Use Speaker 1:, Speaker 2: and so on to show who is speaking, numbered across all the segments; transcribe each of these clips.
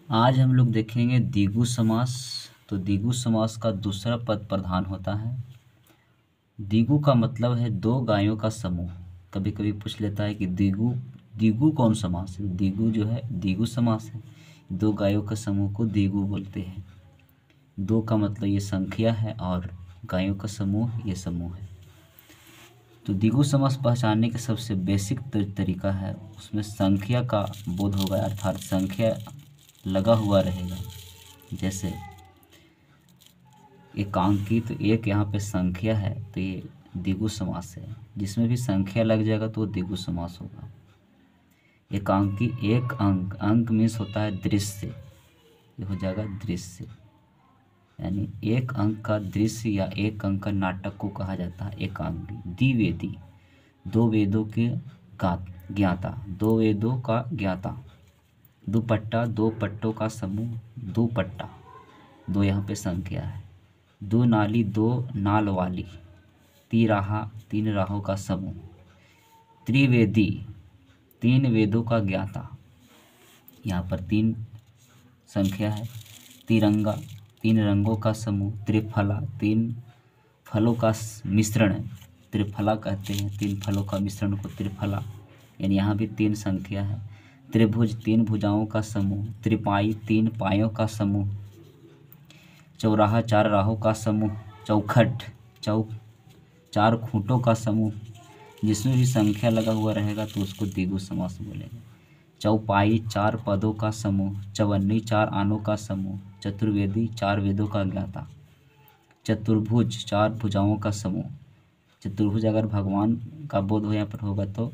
Speaker 1: आज हम लोग देखेंगे द्विगु समास। तो द्विगु समास का दूसरा पद प्रधान होता है। द्विगु का मतलब है दो गायों का समूह। कभी कभी पूछ लेता है कि द्विगु द्विगु कौन समास है। द्विगु जो है द्विगु समास है। दो गायों का समूह को द्विगु बोलते हैं। दो का मतलब ये संख्या है और गायों का समूह ये समूह है। तो द्विगु समास पहचानने का सबसे बेसिक तरीका है, उसमें संख्या का बोध होगा, अर्थात संख्या लगा हुआ रहेगा। जैसे एकांकी, तो एक यहाँ पे संख्या है तो ये द्विगु समास है। जिसमें भी संख्या लग जाएगा तो वो द्विगु समास होगा। एकांकी एक अंक, अंक मीन्स होता है दृश्य, ये हो जाएगा दृश्य। यानी एक अंक का दृश्य या एक अंक का नाटक को कहा जाता है एकांकी। द्विवेदी, दो वेदों के ज्ञाता, दो वेदों का ज्ञाता। दुपट्टा, दो पट्टों का समूह, दुपट्टा, दो यहाँ पे संख्या है। दो नाली, दो नाल वाली। तिराहा, तीन राहों का समूह। त्रिवेदी, तीन वेदों का ज्ञाता, यहाँ पर तीन संख्या है। तिरंगा, तीन रंगों का समूह। त्रिफला, तीन फलों का मिश्रण है, त्रिफला कहते हैं। तीन फलों का मिश्रण को त्रिफला, यानी यहाँ भी तीन संख्या है। त्रिभुज, तीन भुजाओं का समूह। त्रिपाई, तीन पायों का समूह। चौराहा, चार राहों का समूह। चौखट, चार खूंटों का समूह। जिसमें भी संख्या लगा हुआ रहेगा तो उसको द्विगु समास बोलेंगे। चौपाई, चार पदों का समूह। चवन्नी, चार आनों का समूह। चतुर्वेदी, चार वेदों का ज्ञाता। चतुर्भुज, चार भुजाओं का समूह। चतुर्भुज अगर भगवान का बोध हो यहाँ पर होगा तो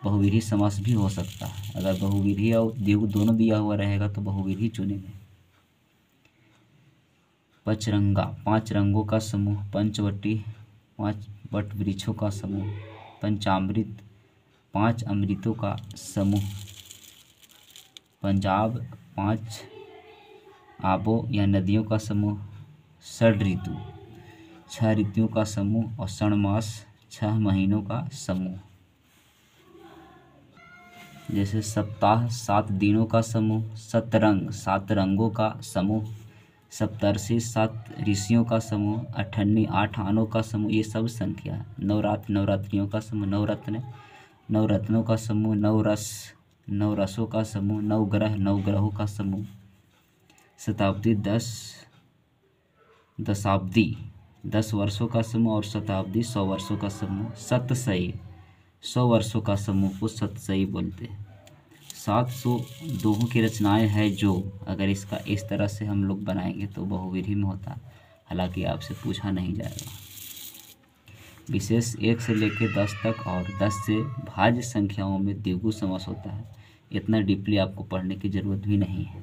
Speaker 1: बहुव्रीहि समास भी हो सकता है। अगर बहुव्रीहि और द्विगु दोनों दिया हुआ रहेगा तो बहुव्रीहि चुनेंगे। पचरंगा, पांच रंगों का समूह। पंचवटी, पांच वट वृक्षों का समूह। पंचामृत, पांच अमृतों का समूह। पंजाब, पांच आबों या नदियों का समूह। षड ऋतु, छह ऋतुओं का समूह। और षणमास, छह महीनों का समूह। जैसे सप्ताह, सात दिनों का समूह। सतरंग, सात रंगों का समूह। सप्तर्षि, सात ऋषियों का समूह। अठन्नी, आठ आनों का समूह। ये सब संख्या है। नवरात्र, नवरात्रियों का समूह। नवरत्न, नवरत्नों का समूह। नवरस, नवरसों का समूह। नवग्रह, नवग्रहों का समूह। शताब्दी, दशाब्दी, 10 वर्षों का समूह। और शताब्दी, 100 वर्षों का समूह। सतसई, 100 वर्षों का समूह को सतसई बोलते हैं। 700 दोहों की रचनाएं हैं जो, अगर इसका इस तरह से हम लोग बनाएंगे तो बहुव्रीहि में होता है। हालांकि आपसे पूछा नहीं जाएगा। विशेष 1 से लेकर 10 तक और 10 से भाज्य संख्याओं में द्विगु समास होता है। इतना डीपली आपको पढ़ने की ज़रूरत भी नहीं है।